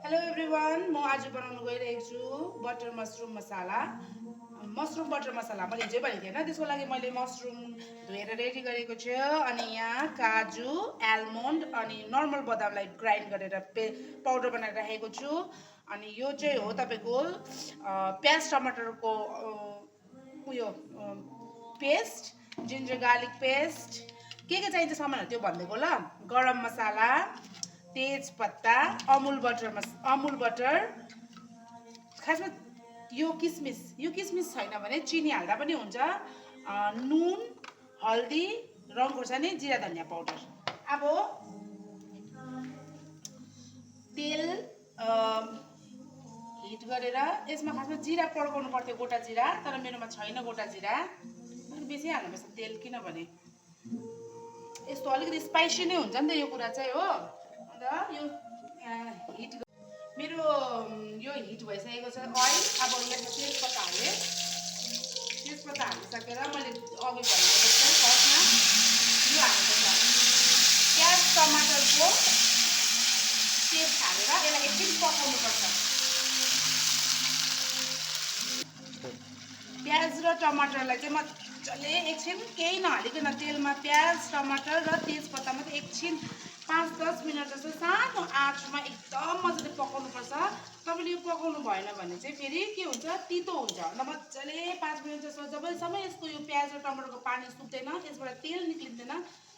Hello everyone, म आज बनाउन गइरहेको छु बटर मसरुम मसाला। मसरुम बटर मसाला मैले हिजो भनेको थिएँ हैन। त्यसको लागि मैले मसरुम धोएर रेडी गरेको छु। अनि यहाँ काजु, आलमन्ड अनि नर्मल बदामलाई ग्राइन्ड गरेर पाउडर बनाएर राखेको छु। अनि यो चाहिँ हो तपाईको प्याज टमाटरको उयो पेस्ट, जिन्जर गार्लिक पेस्ट। के चाहिन्छ सामानहरु त्यो भनिदिएको ल। गरम मसाला, तेज पत्ता, अमुल बटर, खासमा यो किसमिस छैन भने चिनी हाल्दा पनि हुन्छ। नुन, हल्दी, रङ खोर्सानी, जिरा धनिया पाउडर। अब तेल हिट गरेर यसमा खासमा जिरा पड्काउनु पर्थ्यो, गोटा जिरा, तर मेरोमा छैन गोटा जिरा। बेसी हाल्नुपर्छ तेल, किनभने यस्तो अलिकति स्पाइसी नै हुन्छ नि त यो कुरा चाहिँ हो। अन्त यो हिट मेरो यो हिट भइसकेको छ ओइल। अब यसमा तेजपत्ता हालेँ। तेजपत्ता हालिसकेर मैले अघि भनेको जस्तै फर्स्टमा यो हाल्नुपर्छ, प्याज टमाटरको पेस्ट हालेर यसलाई एकछिन पकाउनुपर्छ। प्याज र टमाटरलाई चाहिँ मजाले एकछिन केही नहालिकन तेलमा प्याज टमाटर र तेजपत्ता मात्रै एकछिन 5-10 मिनट जस्तो सानो आँचमा एकदम मजाले पकाउनुपर्छ। तपाईँले यो पकाउनु भएन भने चाहिँ फेरि के हुन्छ, तितो हुन्छ। अन्त मजाले 5 मिनट जस्तो जबसम्म यसको यो प्याज र टमाटरको पानी सुक्दैन, यसबाट तेल निक्लिँदैन,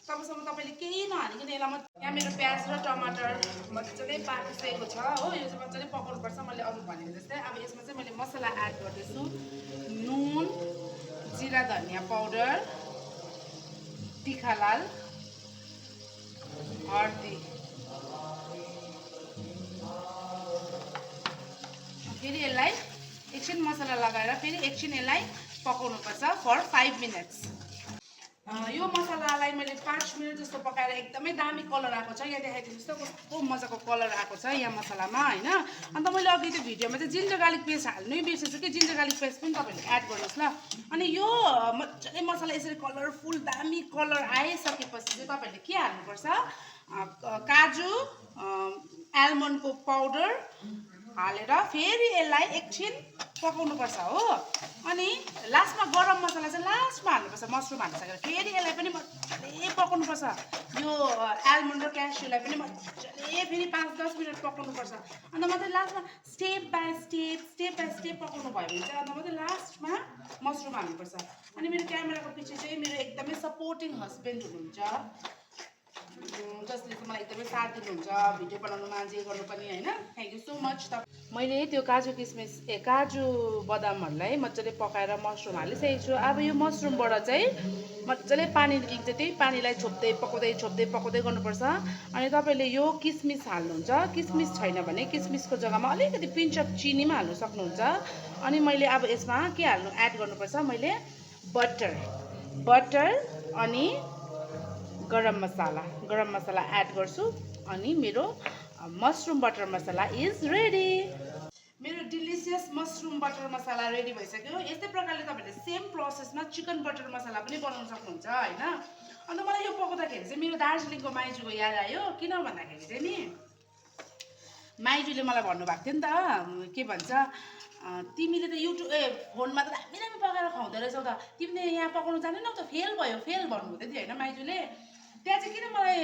तबसम्म तपाईँले केही नहालिकन यसलाई यहाँ मेरो प्याज र टमाटर मजाले पाकिसकेको छ हो। यो चाहिँ मजाले पकाउनुपर्छ मैले अघि भनेको जस्तै। अब यसमा चाहिँ मैले मसला एड गर्दैछु। नुन, जिरा धनिया पाउडर, तिखालाल, हर्दी, फेरि यसलाई एकछिन मसला लगाएर फेरि एकछिन यसलाई पकाउनुपर्छ फर 5 मिनट्स। यो मसलालाई मैले 5 मिनट जस्तो पकाएर एकदमै दामी कलर आएको छ। यहाँ देखाइदिनु जस्तो कस्तो मजाको कलर आएको छ यहाँ मसलामा हैन। अन्त मैले अघि त्यो भिडियोमा चाहिँ जिन्जर गार्लिक पेस्ट हाल्नै बिर्सेछु कि जिन्जर गार्लिक पेस्ट पनि तपाईँहरूले एड गर्नुहोस् ल। अनि यो मजाले मसला यसरी कलरफुल दामी कलर आइसकेपछि चाहिँ तपाईँहरूले के हाल्नुपर्छ, काजु, आलमन्डको पाउडर हालेर फेरि यसलाई एकछिन पकाउनुपर्छ हो। अनि लास्टमा गरम मसला चाहिँ लास्टमा हाल्नुपर्छ मसरुम हालिसकेर। फेरि यसलाई पनि मजाले पकाउनुपर्छ। यो आलमन्ड र क्यास्यूलाई पनि मजाले फेरि 5-10 मिनट पकाउनुपर्छ। अन्त मात्रै लास्टमा स्टेप बाई स्टेप पकाउनु भयो भने चाहिँ अन्त मात्रै लास्टमा मसरुम हाल्नुपर्छ। अनि मेरो क्यामेराको पछि चाहिँ मेरो एकदमै सपोर्टिङ हस्बेन्ड हुनुहुन्छ, जसले चाहिँ मलाई एकदमै साथ दिनुहुन्छ भिडियो बनाउनुमा, जे गर्नु पनि हैन। Thank you so much. मैले त्यो काजु बदामहरूलाई मजाले पकाएर मसरुम हालिसकेको छु। अब यो मसरुमबाट चाहिँ मजाले पानी निक्लिन्छ, त्यही पानीलाई छोप्दै पकाउँदै गर्नुपर्छ। अनि तपाईँले यो किसमिस हाल्नुहुन्छ, किसमिस छैन भने किसमिसको जग्गामा अलिकति पिन्च अफ चिनी पनि हाल्नु सक्नुहुन्छ। अनि मैले अब यसमा के एड गर्नुपर्छ, मैले बटर अनि गरम मसाला एड गर्छु। अनि मेरो mushroom butter masala is ready. मेरो डिलिसियस मसरुम बटर मसाला रेडी भइसक्यो। यस्तै प्रकारले तपाईँहरूले सेम प्रोसेसमा चिकन बटर मसाला पनि बनाउन सक्नुहुन्छ हैन। अन्त मलाई यो पकाउँदाखेरि चाहिँ मेरो दार्जिलिङको माइजूको याद आयो। किन भन्दाखेरि चाहिँ नि माइजूले मलाई भन्नुभएको थियो नि त, के भन्छ, तिमीले त फोनमा त दामी पकाएर खुवाउँदो रहेछौ त, तिमीले यहाँ पकाउनु जानेनौ त, फेल भन्नुहुँदै थियो होइन माइजूले। त्यहाँ चाहिँ किन मलाई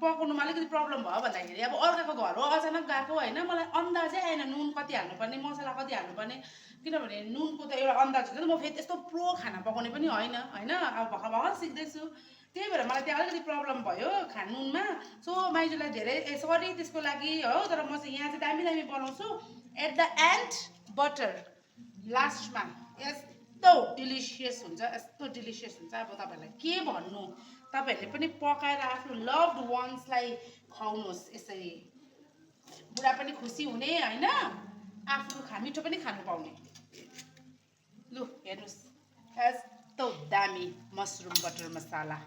पकाउनुमा अलिकति प्रब्लम भयो भन्दाखेरि अब अर्काको घर हो, अचानक गएको होइन, मलाई अन्दाजै आएन नुन कति हाल्नुपर्ने, मसला कति हाल्नुपर्ने। किनभने नुनको त एउटा अन्दाज हुन्छ नि त। म फेरि त्यस्तो प्रो खाना पकाउने पनि होइन अब भर्खर सिक्दैछु। त्यही भएर मलाई त्यहाँ अलिकति प्रब्लम भयो नुनमा। सो माइजूलाई धेरै सरी त्यसको लागि हो। तर म चाहिँ यहाँ चाहिँ दामी बनाउँछु। एट द एन्ड बटर लास्टमा यस्तो डिलिसियस हुन्छ। अब तपाईँहरूलाई के भन्नु, तपाईँहरूले पनि पकाएर आफ्नो लभड वान्सलाई खुवाउनुहोस्। यसरी बुढा पनि खुसी हुने होइन, आफ्नो मिठो पनि खानु पाउने। लु हेर्नुहोस्, यस्तो दामी मसरुम बटर मसाला।